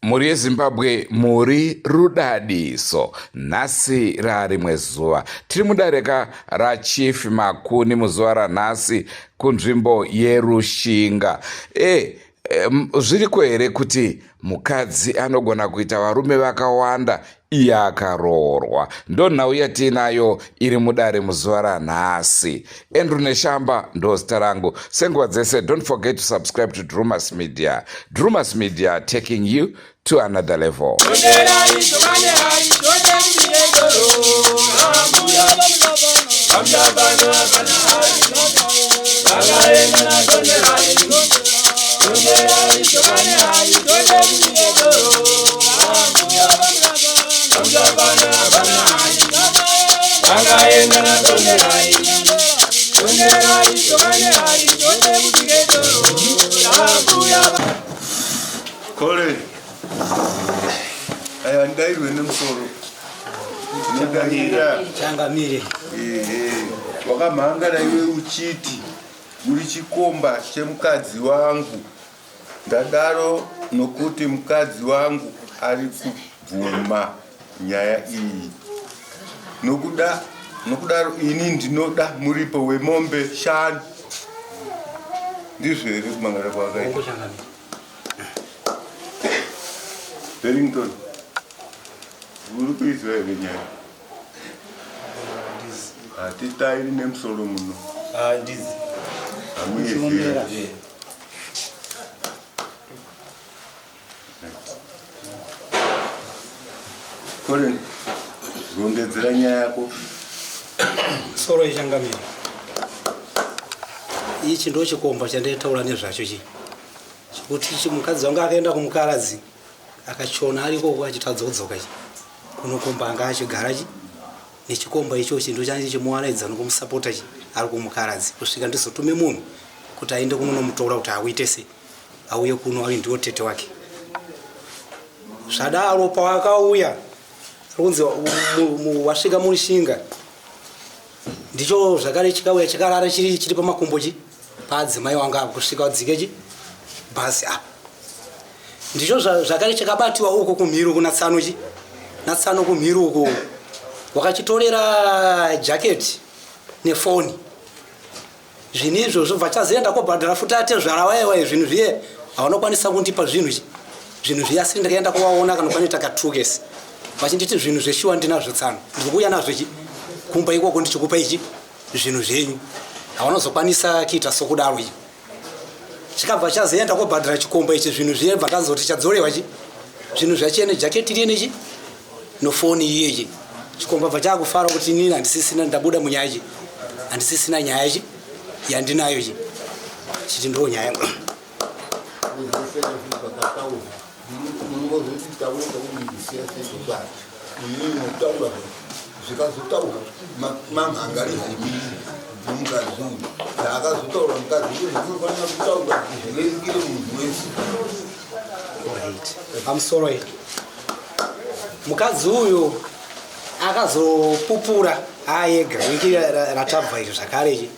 Muri yeZimbabwe muri rudadiso, nhasi rarimwe zuva. Tiri mudareka raChief Makuni muzuva ranhasi kunzvimbo yeRushinga. Zviriko here kuti mukadzi anogona kuita varume vakawanda iye akaroorwa? Ndonhau yatinayo iri mudare muzuva ranhasi. Andrew Neshamba ndo zita rangu. Senguva dzese, don't forget to subscribe to Drumas Media. Drumas Media, taking you to another level. Kole ndairwe nemusoro changamire wakamhangana iwe uchiti uri chikomba chemukadzi wangu. Ndadaro nokuti mukadzi wangu ari kubvuma nyaya iyi. Nokudaro ini ndinoda muripo wemombe 5. Ndizvo here kumangana kwakaita. Wellington, uri kuizwa here nyaya? Hatitairi nemusoro muno. Ndizi. Hamuyezera. Kole, rongedzera nyaya yako. Soro ichangamira. Ichi ndo chikomba chanditaura nezvacho chi. Chikuti mukadzi wangu akaenda kumukaradzi akachona ariko achitadzodzoka chi. Kunokomba anga achigara chi. Nechikomba ichochi ndo chanzi chimuwaredza nokumusapota chi ari kumukaradzi kusvika ndizotume munhu kuti aende kunomutora kuti auite sei. Auye kuno ari ndiwo tete wake. Zvadaro pawakauya kunzi wasvika muRushinga ndicho zvakare chikauya chikarara chiri pamakumbo chi paadzimai wanga kusvika dzike chi basi apa ndicho zvakare chakabatiwa uko kumhiro kuna Tsano chi natsano kumhiro uko wakachitorera jacket nefoni. Zvinizvo zvobva chazoenda kobhadhara futi atezvara waiwa zvinhu zviye havanokwanisa kundipa zvinhu chi zvinhu zviya asi ndakaenda kuvaona kana kwaneta katukesi vachinditi zvinhu zveshiwa ndinazvo Tsano ndiri kuuya nazvo chi kumba ikoko ndichikupa ichi zvinhu zvenyu havanozokwanisa kuita sokudaro ichi. Chikabva chazoenda kobhadhara chikomba ichi zvinhu zviye bva kanzoti chadzorewa chi zvinhu zvachene jaketi rine chi nofoni iye chi chikomba bva chakufara kuti inini handisisina ndabuda munyaya chi handisisina nyaya chi yandinayo chi chiti ndo nyaya I'm sorry. Mukadzi uyu akazopupura ayega wiki ratabva izvo zvakare chi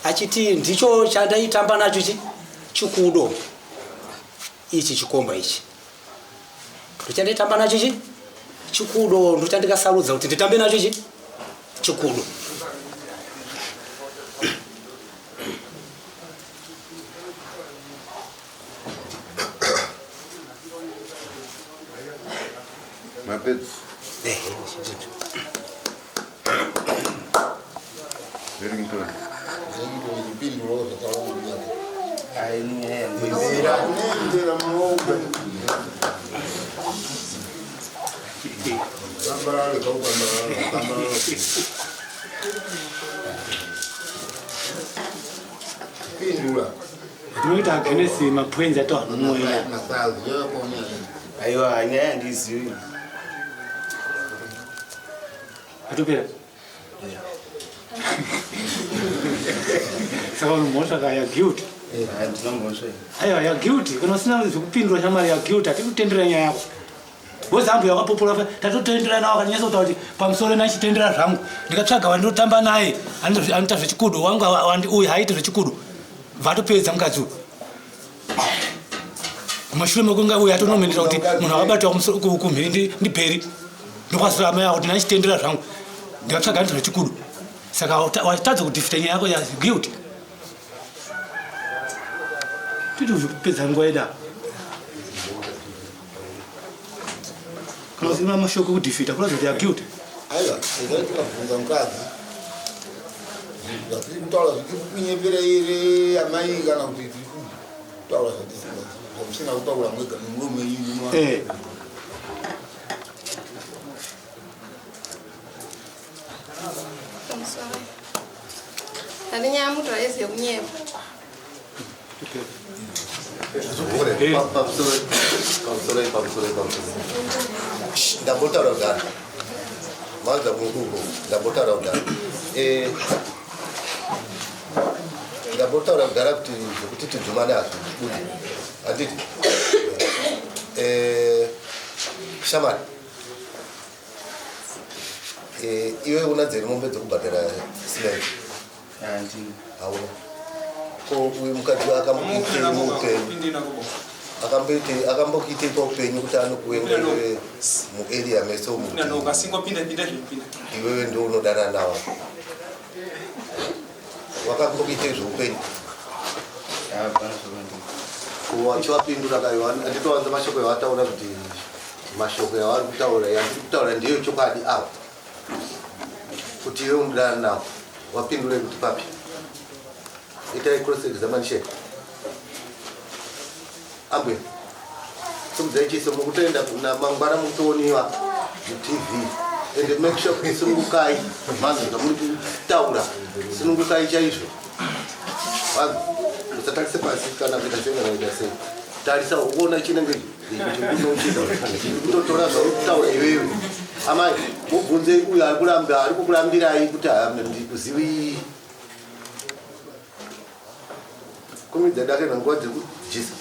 achiti ndicho chandaitamba nacho chi chikudo ichi chikomba ichi ndochandaitamba nacho chi chikudo ndochandikasarudza kuti nditambe nacho chi chikudo. Mapeds. Wellington. Tunaita kenesi mapwenza to moyo. Aiwa nyaya ndiziwi. Atupira. Sawa mmoja kaya guilt. Ndinombosha. Aiwa ya guilt kana sina kupindura shamari ya guilt atikutendera nyaya yako. Bozambu yakapopula tatotendera nawo kanyesa kuti pamusoro nachitendera zvangu ndikatsvaga wandotamba naye anoita zvechikudu wangu uyu haiti zvechikudu vatopedza mukadzi mashure mekunga uyu atonomendera kuti munhu akabatwa kumhiri ndiperi ndokwasira amai kuti nachitendera zvangu ndikatsvaga anoita zvechikudu saka watadza kudhifita nyaya yako ya guilt titi uzvikupedza nguva yeda kana usina mashoko kudhifita kula kuti ya guilt aiwa ndikabvunza mukadzi tiri kutaura zvichipinyepera ire amai kana kuti tiri kutaura zvamusina kutaura mwega nemurume iyuma Tadi nyamuk lah ya siap nyep. Ndabotara udara maza mungugo ndabotara udara ndabotara udara kuti tujumane azvibudi anditi shamari iwe una dziri mombe dzokubhadhara simenti hauna ko uyu mukadzi akambokuitei muupenyu akambokuitei paupenyu kuti anokuenda iwe muarea meso iwewe ndo unodana nawo wakambokuitei zveupenyu wachiwapindura kayo anditowanza mashoko yawataura kuti mashoko yavari kutaura yandiri kutaura ndiyo chokwadi avo kuti iwe unodana nawo wapindure kuti papi itai cross examination ambwe simudzaichiswa mukutoenda kuna mangwana mutooniwa mutv and make sure kuti sunungukai mhanzo dzamuri kutaura sunungukai chaizvo musatarisa pasi kana kuita senganaita sei tarisa uona chinenge kutotora zvauri kutaura iwewe amai mubvunze uyu ari kukurambirai kuti ndikuzivi kumidza dake nanguva dzekujisa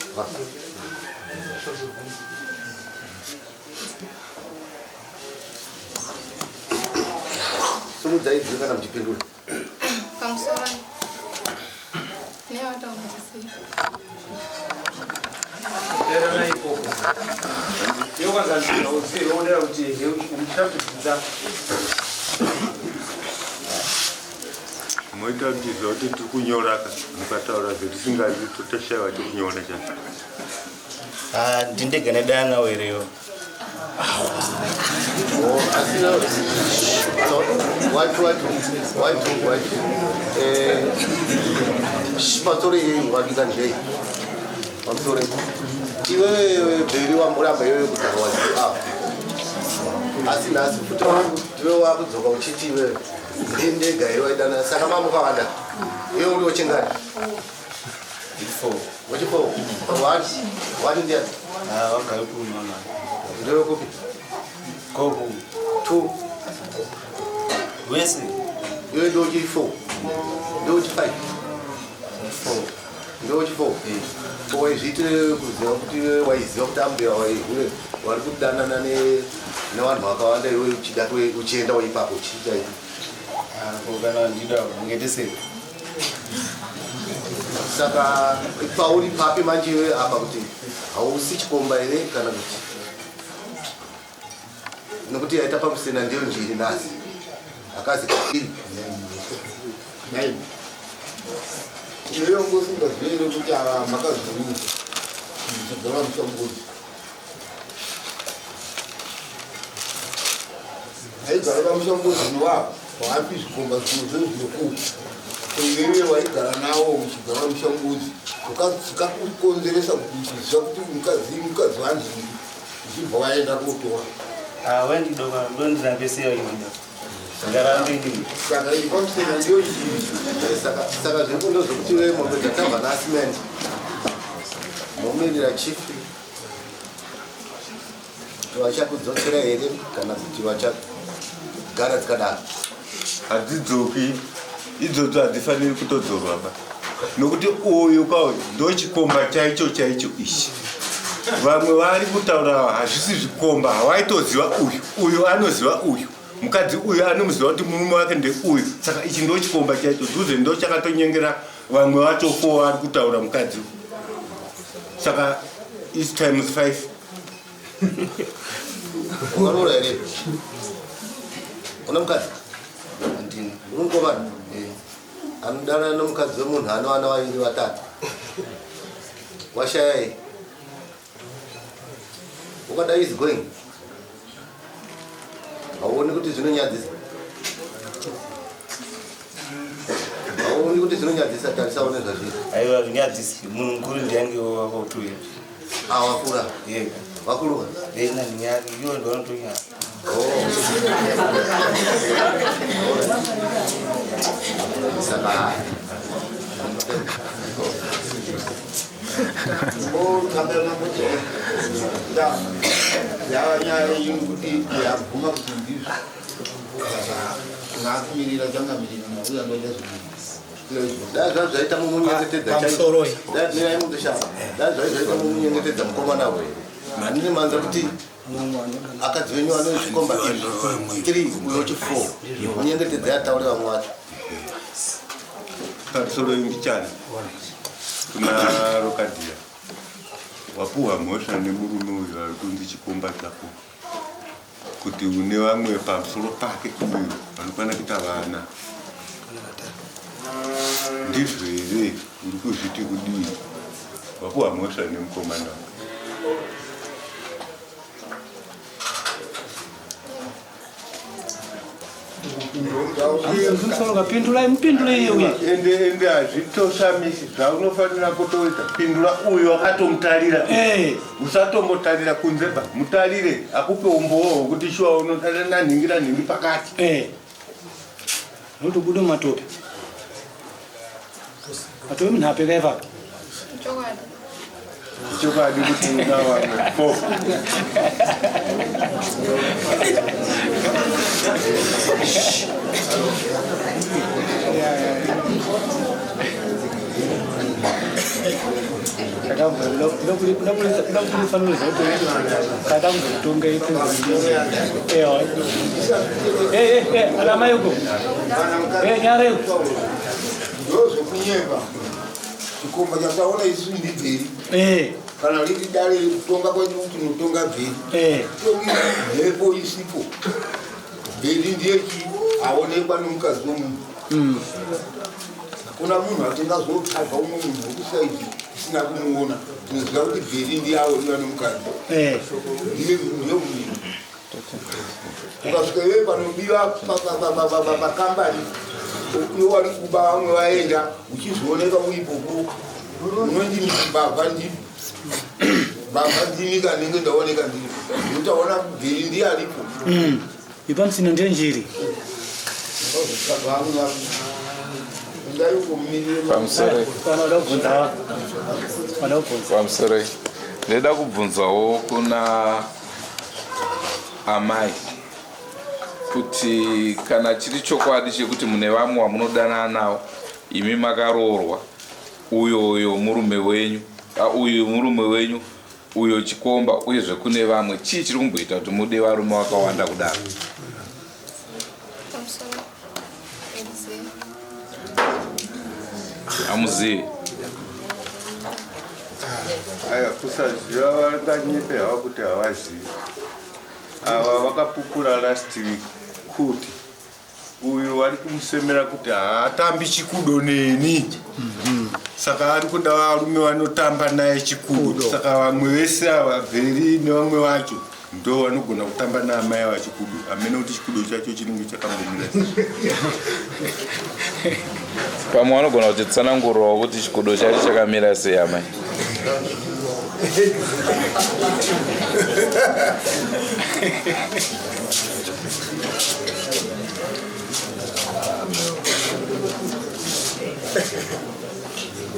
somudzaidziwe kana muchipindura Pamusoro. Ni watu wanasisi. Era na ipoko. Eu kwanza ndinoonera kuti umchapidza moita kuti zvote tiri kunyora mukataura zvetisingazvi totoshayiwa tikunyora chacho ndindege nedana nawo ireyo pamusoro iyei wabika njei pamusoro iwe bheri wamuramba iwewe kutanga waziva asi nhasi futi iwe wakudzoka uchiti iwewe ndega iwaidana saka mamukawanda iwe uri wechingani wechifo wani ndiani wagaipunona ndewe kupi koku 2 wese iwe ndochi 4 ndochi 5 ndochi 4 waizviitire kuziva kuti waiziva kuti ambuya waihule wari kudanana nevanhu vakawanda iwe uchida uchienda waipapo uchiita kana ndida ungetese saka pauri papi manje iwe apa kuti hausi chikomba ere kana kuti nokuti yaita pamusena ndiyo njiri nhasi akazi kairi iweyo ngosingazviere kuti ava makazviruza chigava mushambudzi aigara vamushambudzi niwavo waapi zvikomba zvinhu zvezvinokupa iwewe waigara nawo uchigara mushambudzi ukakukonzeresa kuti uchiziva kuti mukadzi wanzi uchibva waenda kotora wendi doka dondi na pesa hiyo ndio. Ngarambe ndio. Saka hii content ndio hii. Saka zikundo zokuti mombe tatamba na cement. Mombe la chief. Tuacha kudzokera here kana kuti wacha gara tikadaro. Hadzidzoki idzodzo hadzifaniri kutodzorwa ba nokuti uyu kwawo ndo chikomba chaicho ichi. Vamwe vari kutaura hazvisi zvikomba, hawaitoziva uyu anoziva uyu, mukadzi uyu anomuziva kuti murume wake ndeuyu. Saka ichi ndo chikomba chaicho, dhuze ndo chakatonyengera vamwe vacho 4 vari kutaura mukadzi. Saka is times 5. Ukarora here. Una mukadzi? Ndini. Unokomana? Anodana nomukadzi wemunhu anowana vaviri vatatu. Washaya. Ukadai is going. Hauoni kuti zvinonyadzisa? Hauoni kuti zvinonyadzisa tarisaone zvazviri? Aiwa nyadzisi munhu mukuru ndiange wakautuya. Wakura? Yega. Wakuruka? Ena nyaki iyo ndo anotuya. Saka. Oh, kamera kuti ya nyari yunguti ya guma kutindizvo. Ngakumirira changamirira nauya ndoita zvinhu. Dazva zvaita mumunyengetedza Pamusoro. Dazva mutosha. Dazva zvaita mumunyengetedza mukomana we. Manini manza kuti akadzi venyu vanozvikomba izvi 3 uyo chi4 munyengetedza yataura vamwe vacho. Pamusoro imbichana kuna Rokadia wapuwa mhosva nemurume uyu ari kunzi chikomba chako kuti une vamwe pamusoro pake uyu vanokwana kuita vana. Ndizvo here uri kuzviti kudii? Wapuwa mhosva nemukomana ende hazvitoshamisi zvaunofanira kutoita. Pindura uyu wakatomutarira. Usatombotarira kunze ba, mutarire akupe umbowo hwekuti shuwa unotarira nhingira nhindi pakati. Notobuda matope. Matope munhu apeka ipapo. Chokwadi. Chokwadi kuti una vamwe. Chikomba chataona isu ndibveri. Kana riri dare kutonga kwedu kuti mutonga bveri. Mhepo isipo. Bveri ndiye aonekwa nomukadzi womunhu. Kuna munhu atingazotsvaga umwe munhu wekusaidhi isina kumuona. Tinoziva kuti bveri ndiye aonekwa nomukadzi. Ndiye munhu. Ukasvika iwe panobiwa pakambani uyo wari kuba vamwe vaenda uchizooneka uipopo unondini baba ndini kanenge ndaoneka ndini utaona bveri ndiye aripo ipamusino ndenjiri pamusoro ndinoda kubvunzwawo kuna amai kuti kana chiri chokwadi chekuti mune vamwe vamunodanana navo imi makaroorwa uyo murume wenyu uyo chikomba uyezve kune vamwe chii chiri kumboita kuti mude varume vakawanda kudaro? Hamuzivi? Aya kusaziva vanganyepe hava kuti havazivi. Ava vakapupura last week kuti uyu vari kumusemera kuti haatambi chikudo neni. Saka ari kuda varume vanotamba naye chikudo. Saka vamwe vese ava Bveri nevamwe vacho ndo vanogona kutamba naamai vachikudo. Amene kuti chikudo chacho chinenge chakambomira. Pamwe vanogona kuti tsanangurirawo kuti chikudo chacho chakamira sei amai?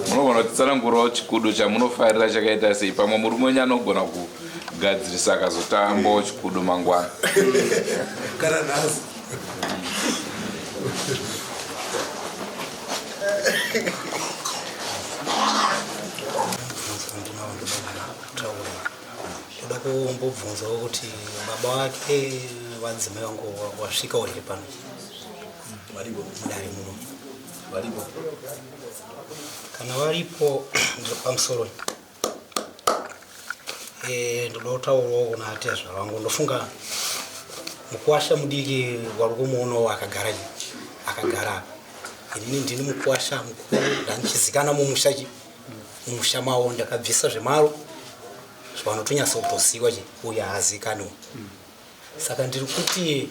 Munogona kutsanangurawo chikudu chamunofarira chakaita sei? Pamwe murume wenyu anogona kugadzirisa akazotambawo chikudu mangwana. kana nhasi toda kumbobvunzawo kuti baba wake vadzimai vangu wasvika uri pano mudare muno kana varipo ndiri pamusoro ndoda kutaurawo kuna atezva vangu. Ndofunga mukuwasha mudiki wari kumuonawo akagara inini ndini mukuwasha mukuru ndandichizikana mumusha mawo ndakabvisa zvemaro zvavanotonyasa kutosiiwa uye haazikaniwo. Saka ndiri kuti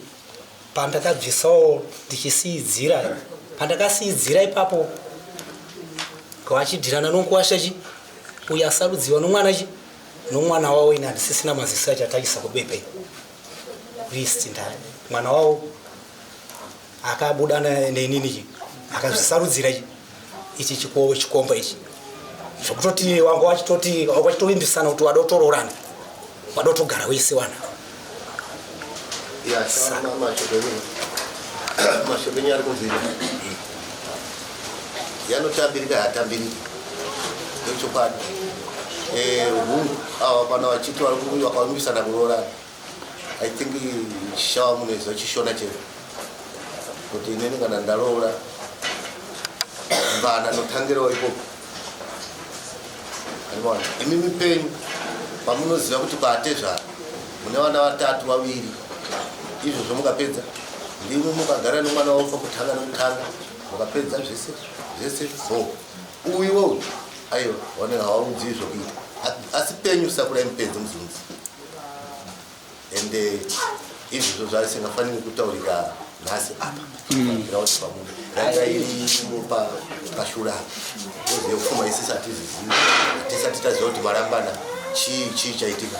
pandakabvisawo ndichisiidzira pandakasiidzira ipapo kawachidhirana nokuwasha uye asarudziwa nomwana wawo ina handisisina maziso achatangisa kubebe list ndari mwana wawo akabudana nenini akazvisarudzira ichi chikomba ichi zvokutoti wangu wachitovimbisana kuti wadotororana wadotogara wese wana mashopeni ari kunzira yanotambirika hatambiriki ndochokwadi hungu ava pana vachiti vakavimbisana kurorana. I think shawa munezwa chishona chero kuti ineni kana ndaroora vana notangirawo ipopo. Imimi penyu pamunoziva kuti paatezvara mune vana vatatu vaviri izvozvo mukapedza ndimwe mukagara nomwana wavo pakutanga nomutanga mukapedza zvese uyu aiwa wanenge hawaudzivi zvokuita asi penyu sakura mupedze muzunzi ende izvozvo zvarisingafaniri kutaurika nhasi apa irauti pamunhu ranga iri pashura ozive kupfuma isisi hatisati taziva kuti marambana chii chaitika.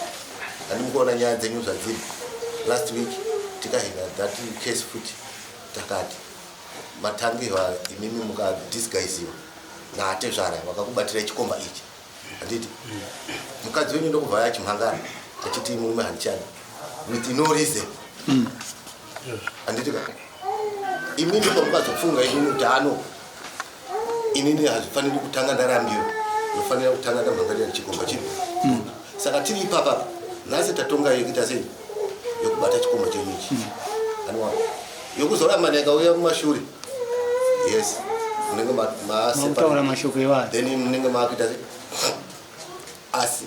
Handimukuona nyaya dzenyu zvadziri last week tikahina that case futi takati matangirwa imimi mukadisgaisiwa naatezvara vakakubatira chikomba ichi handiti mukadzi wenyu ndokubva yachimhangara achiti murume handichani with no reason handiti ka imini pamukazofunga inini utano inini hazvifaniri kutanga ndarambiwa nofanira kutanga ndamhangarira chikomba chino saka tiri ipapa nhasi tatonga yekuita sei yokubata chikomba chenyu ichi anwa yokuzoramba ndikauya mumashure yes munenge mautaura mashoko evanhu then munenge maakuita sei asi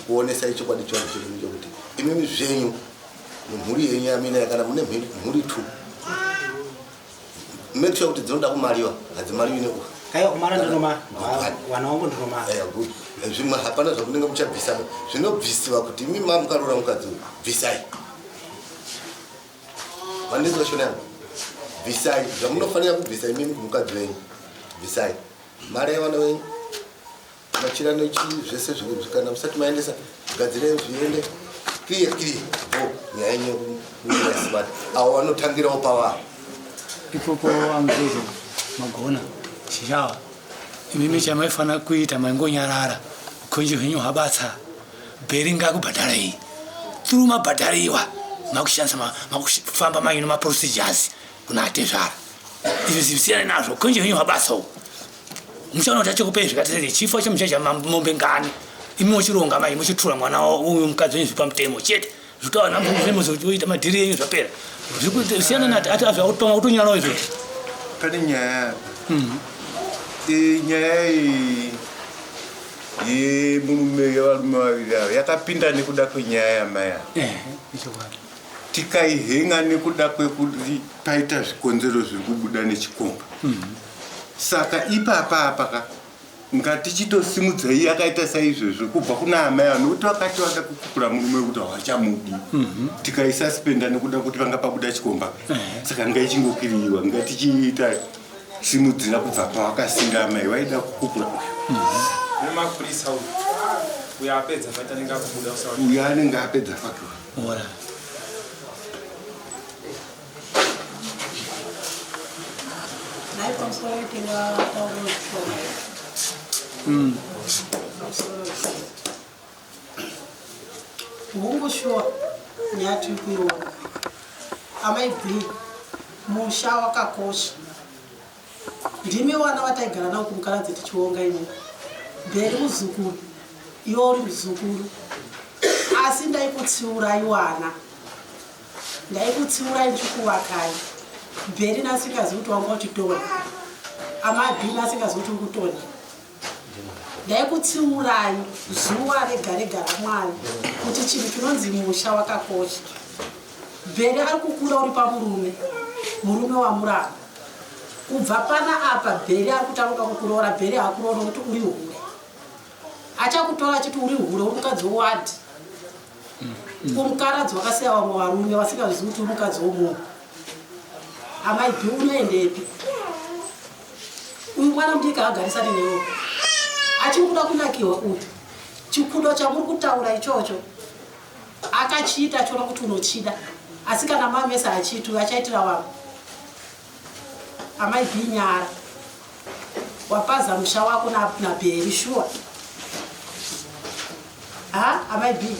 kuonesa ichokwadi chivanhu chenyu chokuti imimi zvenyu mumhuri yenyu yamina kana mune mhuri 2 make sure kuti dzinoda kumariwa hadzimariwi nekufa kaiwa kumara ndinomara wana wangu ndinomara good zvimwe hapana zvakunenge muchabvisa zvinobvisiwa kuti imi mamukarora mukadzi bvisai mandinzwa shona yangu bvisai zvamunofanira kubvisa imimi kumukadzi wenyu bvisai mari yavana venyu machira nechi zvese kana musati maendesa gadzire zviende clear nyaya yenyu smart avo vanotangirawo pawa ipopo amzezo magona chichawa imimi chamaifana kuita maingonyarara konje henyu habatsa bheri ngakubhadhara iyi turu mabhadhariwa makushandisa makufamba maino maprocedures kuna atezvara izvi zvisiyana nazvo konje henyu habatsawo muchaona kuti achikupei zvikateere chifo chemuchacha mombe ngani imi muchironga mai muchitura mwana uyu mukadzi wenyu zvipamutemo chete zvitawa namuzvoita madhiri yenyu zvapera zvikusiyana nati ati azvautoma kutonyarawo izvo pane nyaya nyaya yemurume yavarume vaviri ava yakapinda nekuda kwenyaya yamaya tikaihenga nekuda kwekuti paita zvikonzero zviri kubuda nechikomba saka ipapa ngatichitosimudzai yakaita saizvozvo kubva kuna amai anokuti vakati vada kukupura murume kuti havachamudi tikaisaspenda nekuda kuti vanga pabuda chikomba saka ngaichingokwiriwa ngatichiita simudzira kubva pavakasinga amai vaida kukupura nemapurisa uyapedza fata ningakubuda usawa uyu anenge apedza fake ora Nai pamusoro tingataura hungushuwa nyati kuiona amaibhii musha wakakosha ndimi vana vataigara navo kumukaradzi tichionga ino mberi muzukuru iwo uri muzukuru asi ndaikutsiurai wana ndaikutsiurai ndichikuvakai mberi nasingazi kuti wanga uchitona amabhii nasingazi kuti ukutona ndaikutsiurai zuva rega rega ramwari kuti chinhu chinonzi musha wakakosha mberi ari kukura uri pamurume murume wamuramba kubva pana apa bheri ari kutamuka kukuroora bheri hakuroora kuti uri hure achakutora achiti uri hure uri mukadzi wowadhi kumukaradzi wakasiya vamwe varume vasingazivi kuti uri mukadzi womunhu amaibhi unoendepi uyu mwana mudiki agarisani newe achiri kuda kunakiwa uyu chikudo chamuri kutaura ichocho akachiita achiona kuti unochida asi kana mamesa achitu achaitira vamwe amaibhi nyara wapaza musha wako nabheri shuwa amaibhi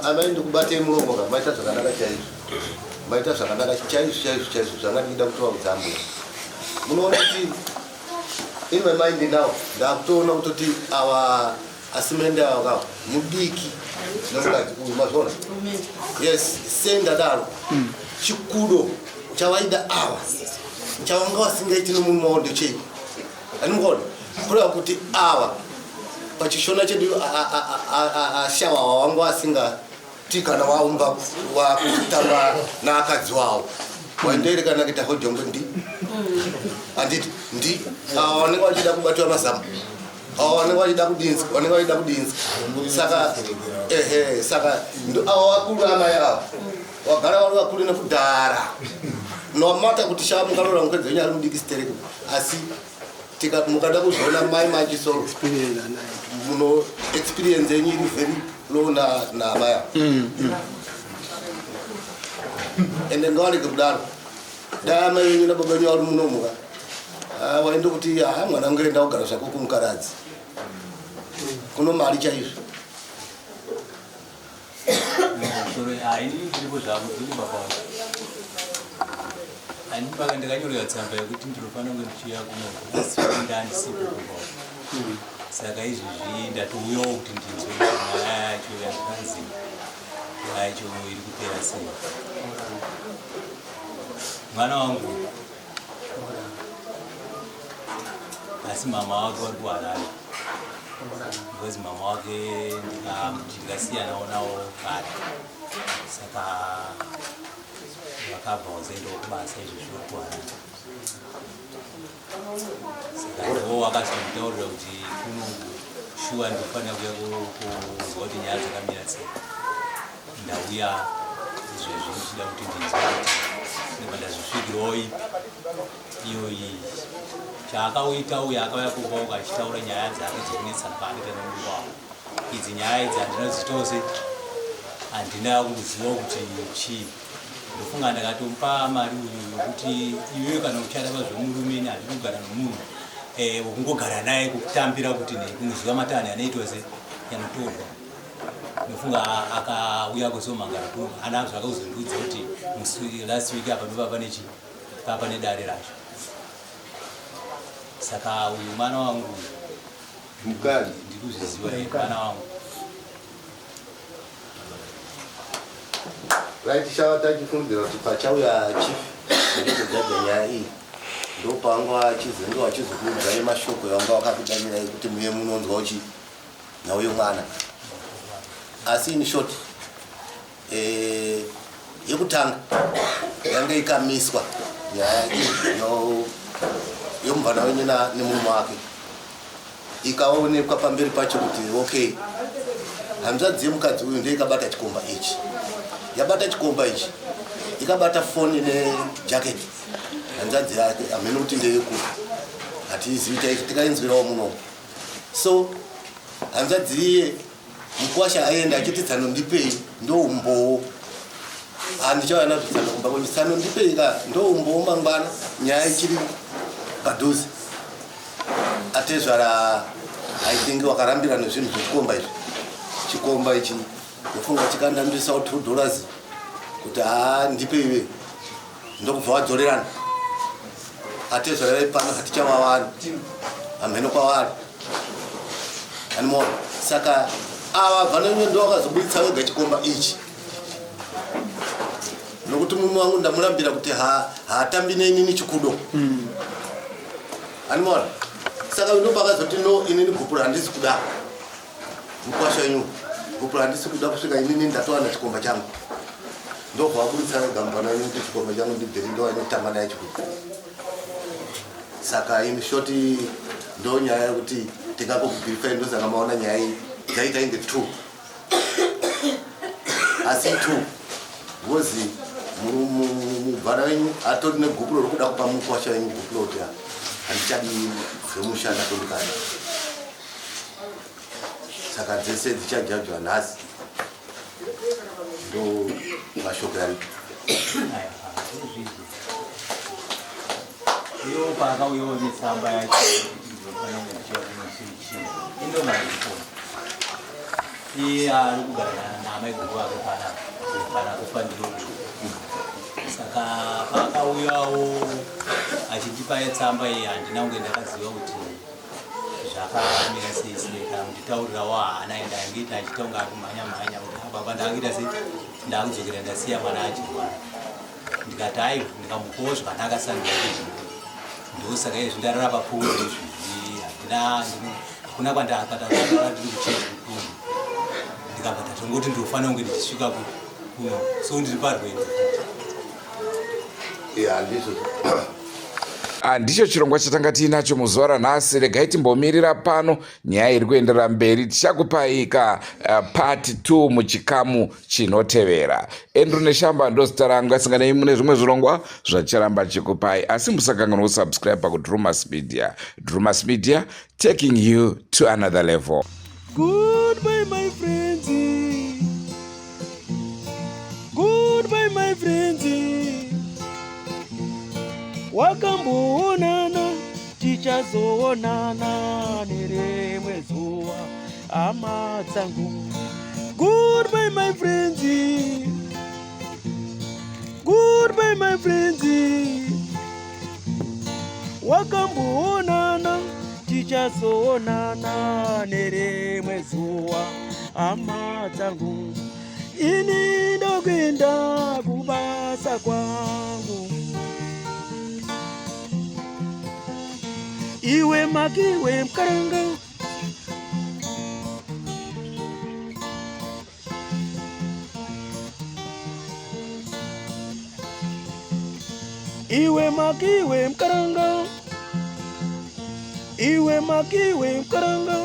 amai ndikubate muromo ka maita zvakanaka chaizvo maita zvakanaka chaizvo zvanga ndida kutova kudzambula munoona kuti in my mind now ndakutoona kutoti ava asimende ava kava mudiki nomukadzi uyu mazvona yes sendadaro chikudo chavaida ava chavanga vasingaiti nomunhu maondo chei animukona kureva kuti ava pachishona chedu ashava wavanga vasingati kana vaumba wakutanga naakadzi wavo waindoerekana kuita hojongwe handiti ndi ava vanenge vachida kubatiwa mazamu ava vanenge vachida kudinzi saka saka ava vakuru amai ava wagara vari vakuru nekudhara nomata kuti shava mungaroora mukadzi wenyu ari mudiki stereko asi mukada kuzviona mai machisoro muno experience yenyu iri very low naamai ava ende ngavarege kudaro dai amai venyu nababa venyu vari munomuka wainde kuti mwana wangu enda kugara zvako kumukaradzi kuno mari chaizvo andipaka ndakanyorera tsamba yekuti ndinofanira kunge ndichiuya kuno asi ndandisipo saka izvizvi ndatouyawo kuti ndinzwe nyaya yacho yazvanzi yacho iri kupera sei. Mwana wangu asi mama wake wari kuharare because mama wake ndikasiyanawo nawo kare saka vakabva vazoendawo kubasa izvozvo kuharare saka ivo vakazonditaurira kuti kuno shuwa ndinofanira kuya kuzwa kuti nyaya dzakamira sei. Ndauya izvezvi ndichida kuti ndinzwe kuti ndinenge ndazvisvikirawo ipi iyo iyi chaakauita uyo akauya kuvauka achitaura nyaya dzake dzokunetsa paanoita nomuviri wavo. Idzi nyaya idzi handinozitose handina kuziva kuti chii. Ndofunga ndakatomupa mari uyu yokuti iwewe kana uchada pazvomurumeni handidi kugara nomunhu wokungogara naye kukutambira kuti kumuziva matani anoitwa se yanotorwa. Ndofunga akauya kuzomhangara kuno ana zvakauzondiudza kuti last week apa ndopapa pane chii papa nedare racho. Saka uyu mwana wangu mukadzi ndikuzviziva mwana wangu right shava tachifungira kuti pachauya chifu nyaya iyi ndopanga achizokudza mashoko yanga wakakudanirai kuti muye munonzwa uchi nauyo mwana. Asi in short yekutanga yanga ikamiswa nyaya yomubvana wenyu nemunhu wake ikaonekwa pamberi pacho kuti okay hanzvadzi yemukadzi uyu ndeikabata chikomba ichi, yabata chikomba ichi ikabata foni nejaketi hanzvadzi yake hamene kuti ndeyekuru hatiizivi tikainzwirawo muno. So hanzadziye mukwasha aenda achiti tsanondipei ndoumbowo handichawana kuti tsandomba kuti tsanondipei ka ndoumbowo mangwana nyaya ichiri padhuze atezvara aitingi wakarambira nezvinhu zvechikomba izvi chikomba ichi ndofunga chikandambisa $2 kuti ndipeiwe ndokubva wadzorerana atezvara pano hatichawawani hamheno kwavari animona saka ava vanonyo ndo vakazobuditsa vega chikomba ichi nokuti mumwe wangu ndamurambira kuti haatambi neinini chikudo animona saka ndopakazoti no inini gupura handisi kuda mukwasha inyu gupura handisi kuda kusvika inini ndatowana chikomba changu ndobva wabuditsa vega mubvana inyu kuti chikomba changu ndibheri ndowainotamba naye chikudo saka in shoti ndo nyaya yekuti tikakokupirifai ndosaka maona nyaya iyi dzaita inge 2 asi 2 wozi mubvana wenyu atori negupuro rokuda kupa mukwasha wenyu gupuro kuti handichadi zvemushanda tondikana saka dzese dzichajajwa nhasi ndo mashoko yaripo iyo pakauyawo netsamba yacho iye ari kugara namai guru ake pana kufaniro saka pakauyawo achindipa tsamba iyi handina kunge ndakaziva kuti zvakamira sei kana kunditaurirawo hana ndaangiti achitonga kumhanya kuti baba ndaangita sei ndakudzokera ndasiya mwana achirwara ndikati aiwa ndikamukowo zvakanaka sandii ndosaka izvi ndarara papfuuro izvi hakuna kwandakatiri kuchea utungu ndikabata tongoti ndinofanira kunge ndichisvika kuno so ndiri parwendo Ndicho chirongwa chatanga tiinacho muzuva ranhasi. Regai timbomirira pano, nyaya iri kuenderera mberi. Tichakupaika part 2 muchikamu chinotevera. Andrew Neshamba ndozita rangu, asinganei mune zvimwe zvirongwa zvacharamba chikupai, asi musakanganwa kusubscribe kuDrumas Media. Drumas Media, taking you to another level. Goodbye my friends. Goodbye my friends. Wakamboonana tichazoonana nerimwe zuva hama dzangu. Goodbye my friends. Goodbye my friends. Wakamboonana tichazoonana nerimwe zuva hama dzangu. Ini ndokuenda kubasa kwangu. Iwe makiwe mkaranga. Iwe makiwe mkaranga. Iwe makiwe mkaranga.